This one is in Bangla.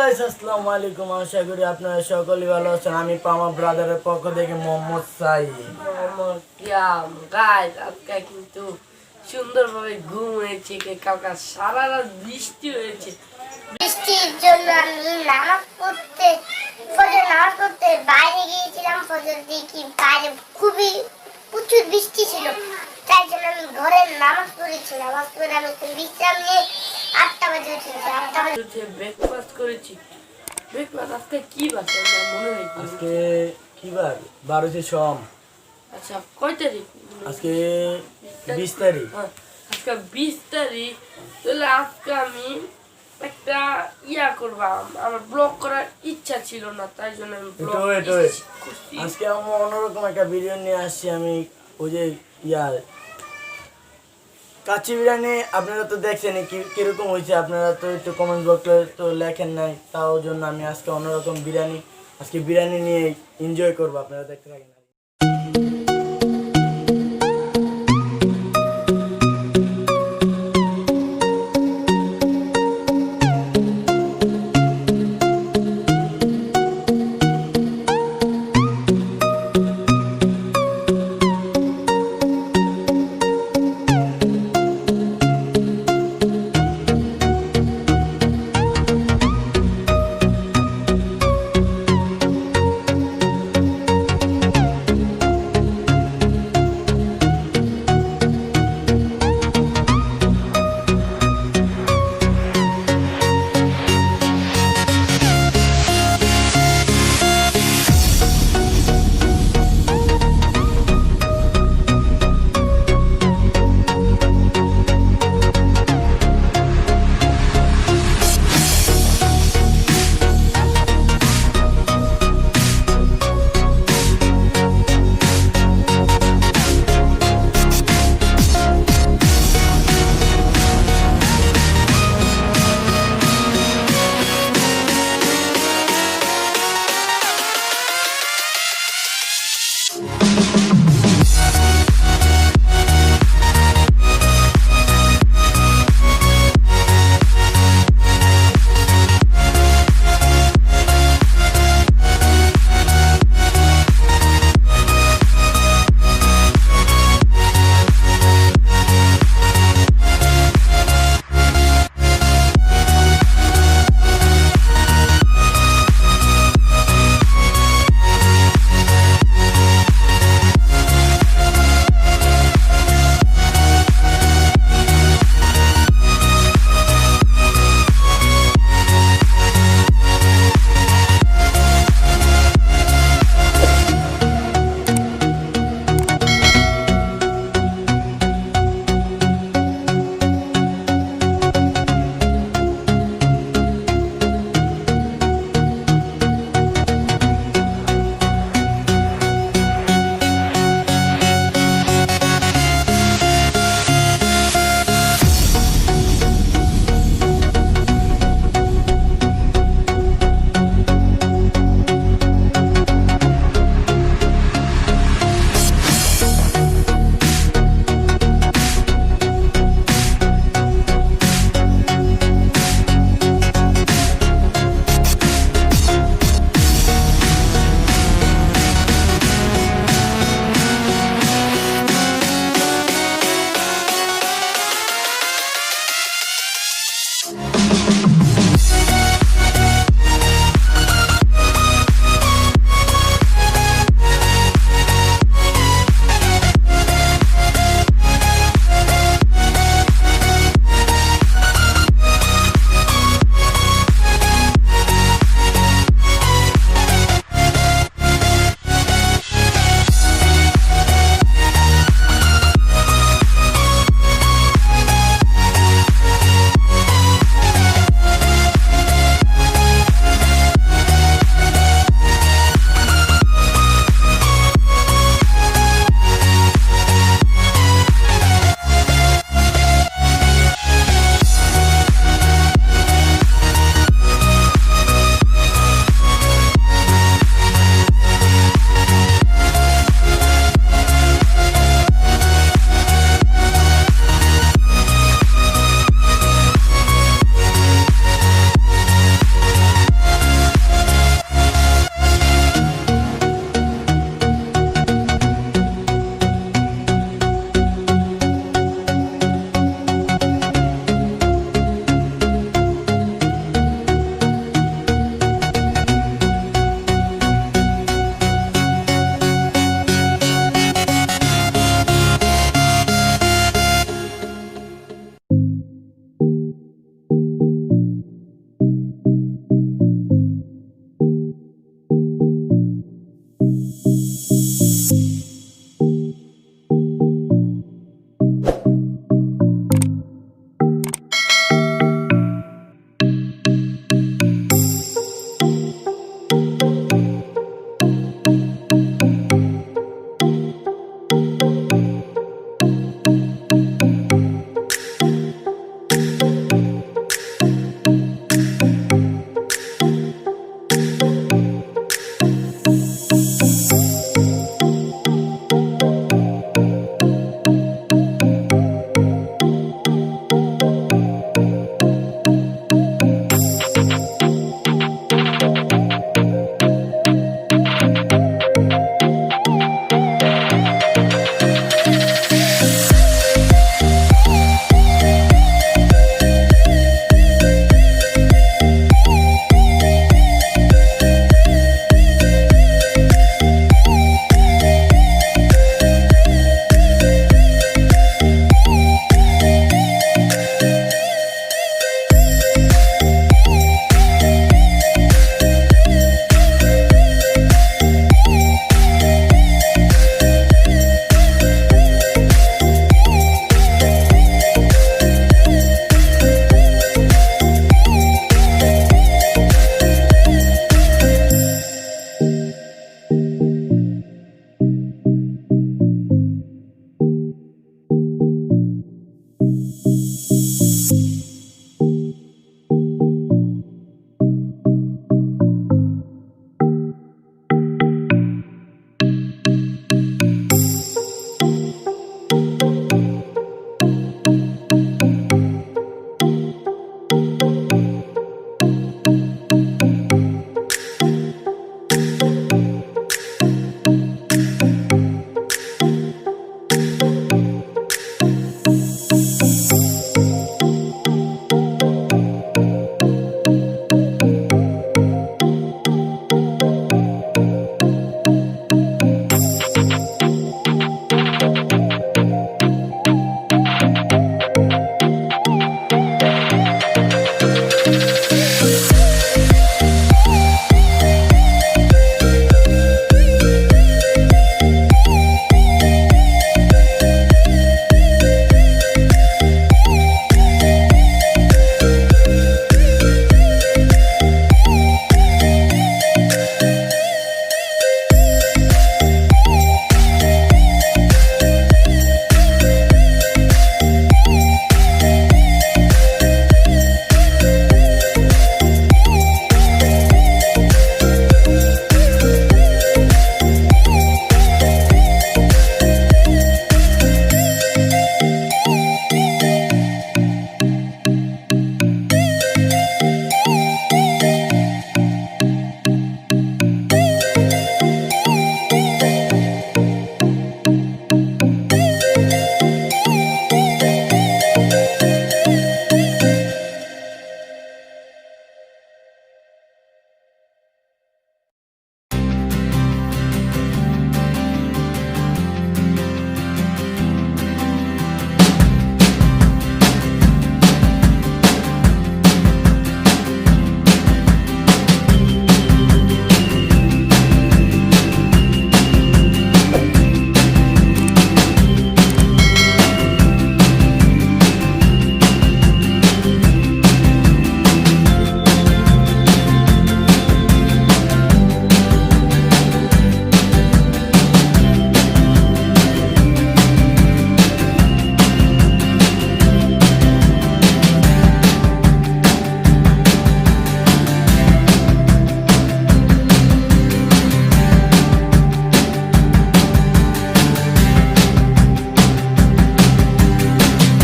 গাইস আসসালামু আলাইকুম, আশা করি আপনারা সকলেই ভালো আছেন। আমি পামা ব্রাদারের পক্ষ থেকে মোহাম্মদ সাইদ। গাইস আজকে কিন্তু সুন্দরভাবে ঘুম হয়েছে, কালকে সারা রাত বৃষ্টি হয়েছে। বৃষ্টির জন্য আমি নামাজ পড়তে বাইরে গিয়েছিলাম। ফজর দেখি বাইরে খুবই প্রচুর বৃষ্টি ছিল, তাই জন্য আমি ঘরে নামাজ পড়েছি। নামাজ পড়ে আমি বিশ্রাম নিয়ে 8টা বাজে উঠেছি। 8টা বাজে উঠে ব্রেকফাস্ট করেছি। ব্রেকফাস্ট আজকে কি বার আমার মনে নেই। আজকে কি বার? 12 সোম। আচ্ছা কয় তারিখ? আজকে 20 তারিখ। আজকে 20 তারিখ। তাহলে আজকে আমি একটা করবাম, আমার ব্লগ করার ইচ্ছা ছিল না, তাই জন্য আমি ব্লগ আজকে আমি অন্যরকম একটা বিরিয়ানি নিয়ে আসছি। আমি ওই যে কাচ্চি বিরিয়ানি আপনারা তো দেখছেন কিরকম হয়েছে, আপনারা তো একটু কমেন্ট বক্সে তো লেখেন নাই, তাও জন্য আমি আজকে অন্যরকম বিরিয়ানি নিয়ে এনজয় করবো। আপনারা দেখতে থাকেন।